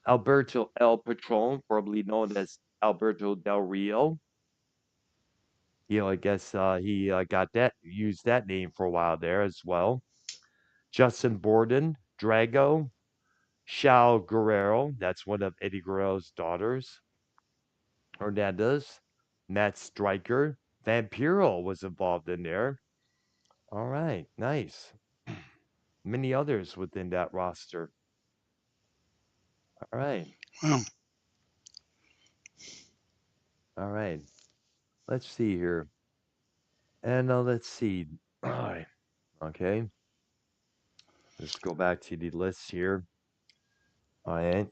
Alberto El Patron, formerly known as Alberto Del Rio. I guess he got that, used that name for a while there as well. Justin Borden, Drago, Shao Guerrero, that's one of Eddie Guerrero's daughters. Hernandez, Matt Stryker, Vampiro was involved in there. All right, nice. Many others within that roster. All right, Well, all right. Let's see here. And let's see. All right, okay. Let's go back to the list here. All right.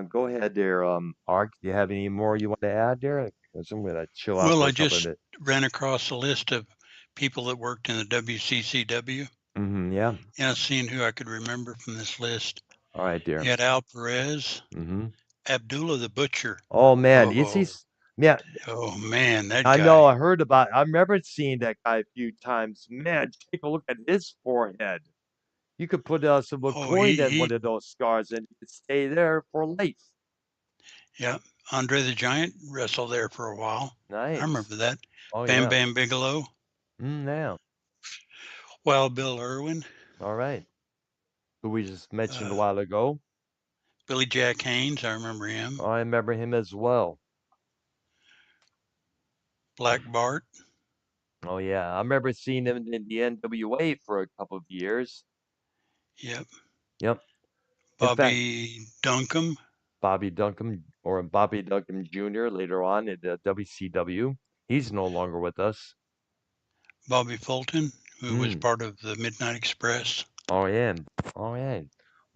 Go ahead there, Ark. Do you have any more you want to add there? Because I'm gonna chill out well, for I a couple of just minutes. ran across a list of people that worked in the WCCW, Yeah. and I seen who I could remember from this list. All right, there. You had Al Perez, Mm-hmm. Abdullah the Butcher. Oh man, is he? Oh, Yeah, oh man, that I know. guy. I heard about. I remember seeing that guy a few times. Man, take a look at his forehead. You could put some Oh, coin in one of those scars and it'd stay there for life. yeah. Andre the Giant wrestled there for a while. I Nice. remember that. Oh Bam yeah. Bam Bigelow, Yeah. Wild Bill Irwin, All right. Who we just mentioned a uh, while ago. Billy Jack Haynes. I remember him. I remember him as well. Black Bart. Oh yeah, I remember seeing him in the NWA for a couple of years. Yep. Yep. In fact, Bobby Duncombe. Bobby Duncan or Bobby Duncan Jr. later on in the WCW. He's no longer with us. Bobby Fulton, who was Mm. part of the Midnight Express. Oh yeah. Oh yeah.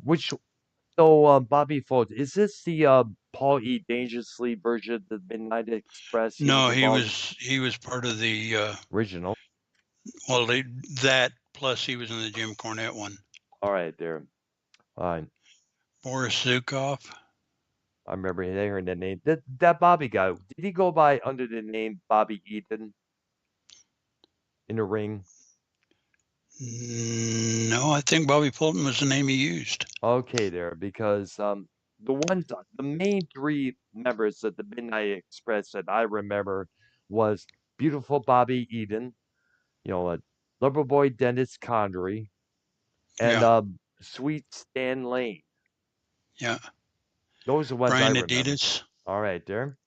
Which Bobby Fulton, is this the Paul E. Dangerously version of the Midnight Express he was No, he involved was he was part of the original? well that plus he was in the Jim Cornette one. All right, there. All right. Boris Zukov. I remember hearing that name. That Bobby guy, did he go by under the name Bobby Eaton in the ring? No, I think Bobby Fulton was the name he used. Okay, there, because the main three members of the Midnight Express that I remember was beautiful Bobby Eden, Loverboy Dennis Condrey, and Yeah, Sweet Stan Lane. yeah. Those are the ones I Brian remember. Adidas, All right, there.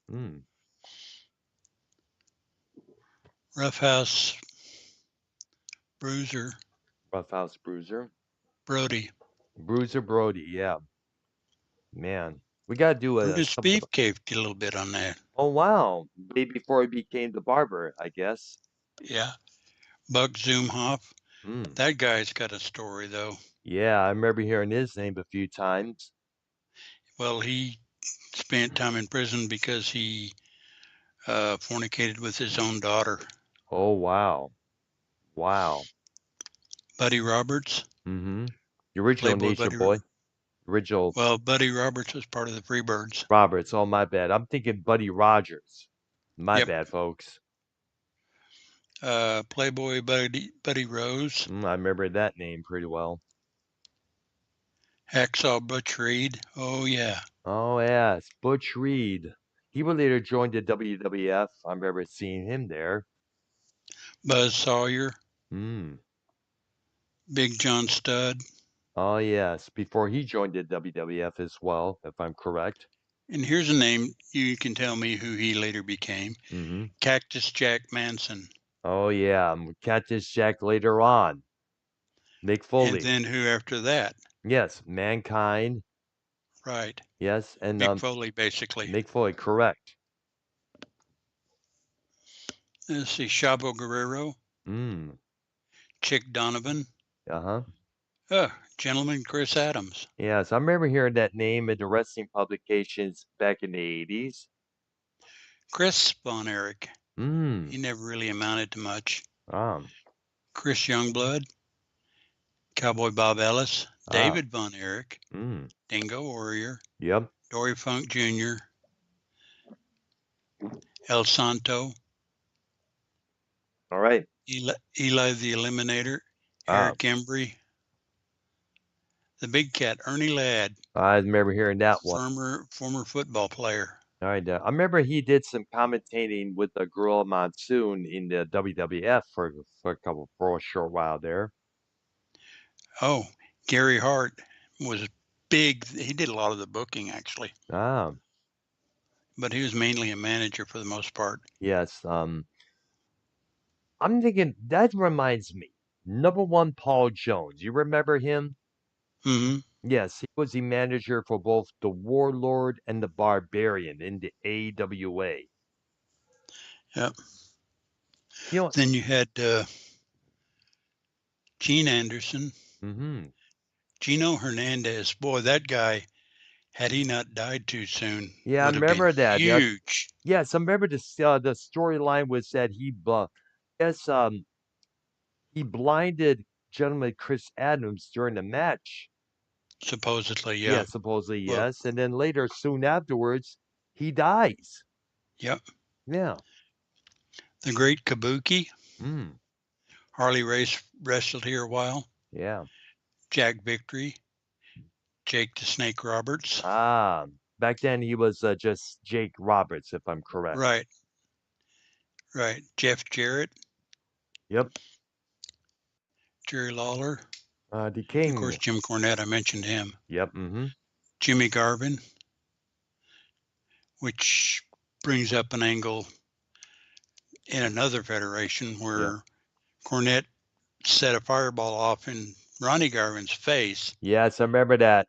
Roughhouse Bruiser, Roughhouse Bruiser. Brody. Bruiser Brody, yeah. Man, we gotta do Brutus something about. Beefcake did a little bit on that. Oh wow, way before he became the barber, I guess. Yeah. Buck Zumhoff. Mm. That guy's got a story though. Yeah, I remember hearing his name a few times. Well, he spent time in prison because he fornicated with his own daughter. Oh wow, wow. Buddy Roberts, Mm-hmm. The original Playboy Nature Buddy. Boy, original Well, Buddy Roberts was part of the Freebirds. Roberts. Oh my bad. I'm thinking Buddy Rogers. My Yep. bad, folks. Playboy Buddy Rose, I remember that name pretty well. Hacksaw Butch Reed. Oh yeah. Oh yes, Butch Reed. He would later join the WWF. I remember seeing him there. Buzz Sawyer, Mm. Big John Studd. Oh yes, before he joined the WWF as well, if I'm correct. And here's a name you can tell me who he later became. Mm-hmm. Cactus Jack Manson. Oh yeah, Cactus Jack later on. Mick Foley. And then who after that? Yes, Mankind. Right. Yes, and Mick Foley, basically. Mick Foley, correct. Let's see, Chavo Guerrero, Mm. Chick Donovan, Uh-huh. Gentleman Chris Adams, Yes, I remember hearing that name in the wrestling publications back in the 80s. Chris Von Erich. Mm. He never really amounted to much. Um. Chris Youngblood, Cowboy Bob Ellis, Ah. David Von Erich, Mm. Dingo Warrior, Yep. Dory Funk Jr., El Santo, All right. Eli the Eliminator, Ah. Eric Embry, the Big Cat, Ernie Ladd, I remember hearing that one. former football player. All right. I remember he did some commentating with the Gorilla Monsoon in the WWF for a short while there. Oh, Gary Hart was big. He did a lot of the booking actually, Ah. but he was mainly a manager for the most part. Yes. I'm thinking that reminds me. Number one, Paul Jones. You remember him? Hmm. Yes, he was the manager for both the Warlord and the Barbarian in the AWA. Yep. You know, Then you had Gene Anderson, hmm Gino Hernandez. Boy, that guy, had he not died too soon, yeah, I would have been remember that. huge. Yes, I remember the storyline was that yes, he blinded gentleman Chris Adams during the match. Supposedly, Yeah, yeah. supposedly Well, yes, and then later, soon afterwards, he dies. yep. Yeah. The Great Kabuki, Mm. Harley Race wrestled here a while. Yeah. Jack Victory, Jake the Snake Roberts. Ah, back then he was just Jake Roberts, if I'm correct. Right, right. Jeff Jarrett, Yep. Jerry Lawler, The and of course King. Jim Cornette. I mentioned him. Yep. Mm-hmm. Jimmy Garvin, which brings up an angle in another federation Yeah. where Cornette set a fireball off in Ronnie Garvin's face. Yes, I remember that.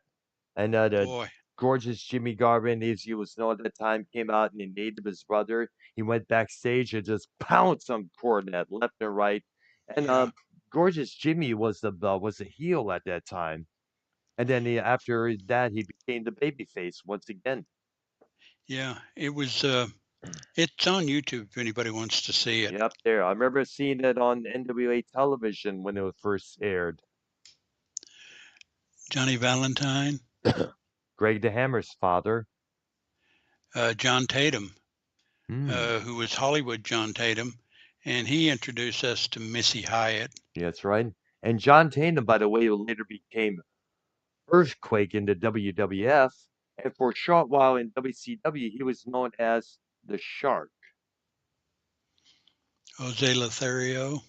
And the Boy, gorgeous Jimmy Garvin, as he was known at the time, came out and he named his brother. He went backstage and just pounced on Cornette left and right. And yeah, gorgeous Jimmy was a heel at that time. And then after that, he became the babyface once again. yeah. It was. It's on YouTube if anybody wants to see it. Yep, there. I remember seeing it on NWA television when it was first aired. Johnny Valentine, Greg the Hammer's father. John Tatum, Hmm. who was Hollywood John Tatum, and he introduced us to Missy Hyatt. Yeah, that's right. And John Tatum, by the way, later became Earthquake in the WWF, and for a short while in WCW, he was known as the Shark. Jose Lothario,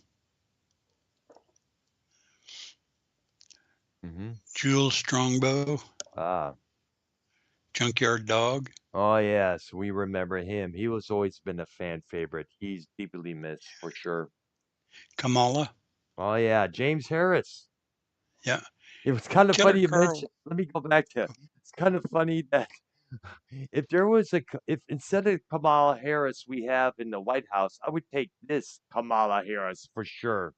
Hmm. Jules Strongbow, Ah, Junkyard Dog, oh yes, we remember him. He was always been a fan favorite. He's deeply missed for sure. Kamala. Oh yeah, James Harris. Yeah, It was kind of Killer funny you Carl. mentioned. Let me go back to. It's kind of funny that if there was if instead of Kamala Harris we have in the White House, I would take this Kamala Harris for sure.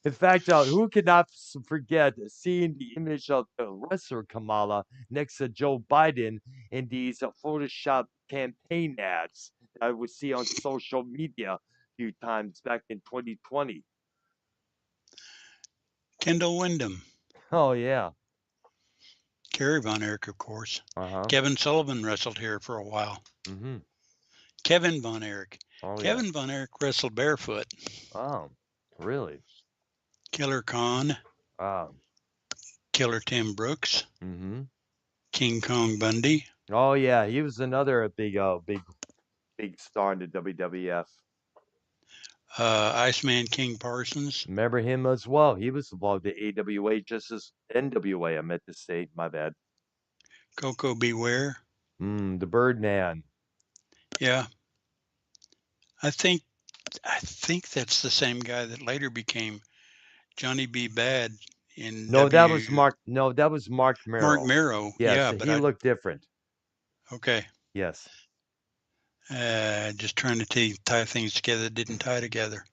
In fact, who could not forget seeing the image of the wrestler Kamala next to Joe Biden in these Photoshop campaign ads that I would see on social media a few times back in 2020? Kendall Windham, Oh yeah. Kerry Von Erich, of course. Uh-huh. Kevin Sullivan wrestled here for a while. Mm-hmm. Kevin Von Erich. Oh yeah. Kevin Von Erich wrestled barefoot. Oh, really? Killer Khan, Um, Killer Tim Brooks, mm-hmm. King Kong Bundy, Oh yeah, he was another big star in the WWF. Iceman King Parsons, Remember him as well. He was involved in AWA just as NWA, I meant to say, my bad. Coco Beware. The Birdman. Yeah, I think that's the same guy that later became Johnny B. Bad in No, that was W. Mark. No, that was Mark Mark Merrill. Mero. Yes, Yeah, but he looked different. okay. Yes. Just trying to tie things together that didn't tie together.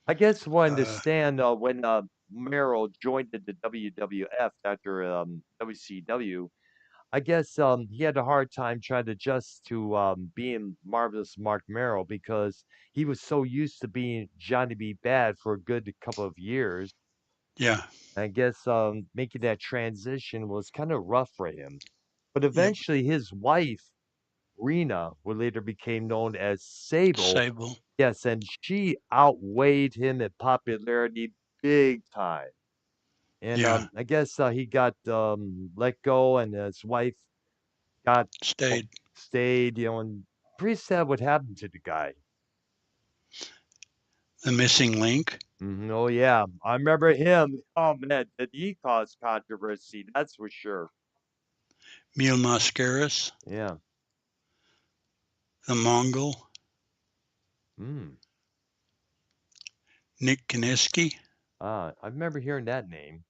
I guess when when Merrill joined the WWF after WCW, I guess he had a hard time trying to adjust to being Marvelous Mark Merrill because he was so used to being Johnny B. Bad for a good couple of years. Yeah. I guess making that transition was kind of rough for him. But Yep. eventually, his wife, Rena, who later became known as Sable, Sable. yes, and she outweighed him in popularity big time. And Yeah. I guess he got let go, and his wife got Stayed. stayed, and pretty sad what happened to the guy. The missing link. Oh yeah, I remember him. Oh man, did he cause controversy? That's for sure. Mil Mascaras. Yeah. The Mongol. Mm. Nick Kiniski. I remember hearing that name.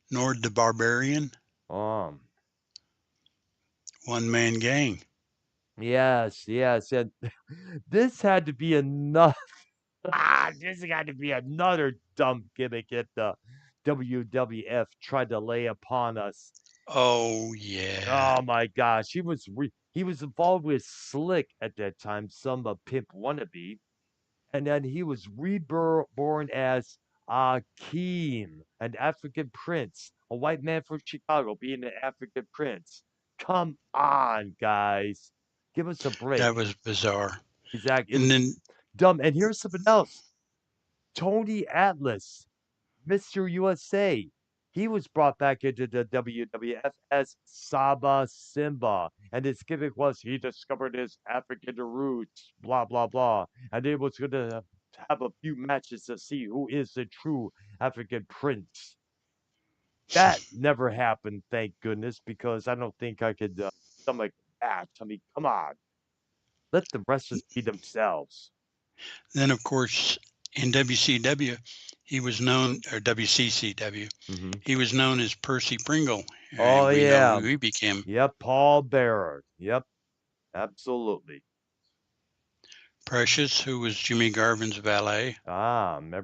Nord the Barbarian. Um. One Man Gang. Yes, yes, and this had to be enough. This got to be another dumb gimmick that the WWF tried to lay upon us. Oh yeah. Oh my gosh, he was involved with Slick at that time, some pimp wannabe, and then he was reborn as Akeem, an African prince, a white man from Chicago being an African prince. Come on, guys, give us a break. That was bizarre. Exactly, it And was then dumb. And here's something else: Tony Atlas, Mr. USA. He was brought back into the WWF as Saba Simba, and his gimmick was he discovered his African roots, blah blah blah, and it was going to have a few matches to see who is the true African prince. That never happened, thank goodness, because I don't think I could stomach that. I mean, come on, let the wrestlers be themselves. then of course in WCW he was known, or WCCW, Hmm. he was known as Percy Pringle. Oh We know yeah, who he became. yep, Paul Bearer, yep, absolutely. Precious, who was Jimmy Garvin's valet. Remember